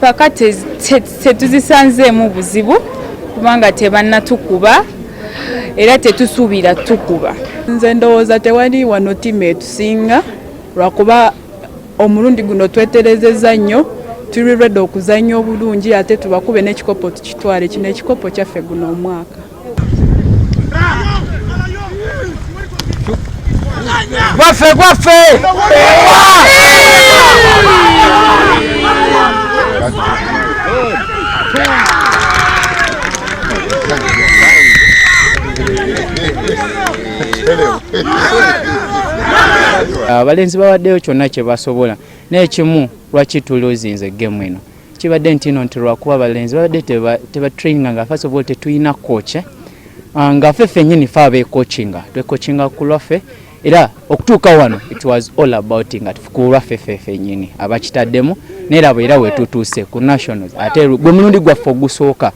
empaka tetuzisanzeemu buzibu kubanga tebannatukuba era tetusuubira tukuba. Nze ndowooza tewali wano ttiimu etusinga lwakuba omulundi guno tweterezezza nnyo, tuli ready okuzannya obulungi ate tubakube n'ekikopo tukitwale. Kino ekikopo kyaffe guno omwaka. Gwaffe! Abalenzi bawaddeyo kyonna kye basobola n'ekimu lwaki tuloozinze gemu eno kibadde nti lwakuba abalenzi babadde tebatraininga nga first of all tetulina coach nga ffe ffennyini fe abeekocinga twekocinga ku lwaffe era okutuuka wano it was all about nga ku lwaffe ffennyini abakitaddemu n'era bwera wetutuuse ku nationals ate gwe mulundi gwaffe ogusooka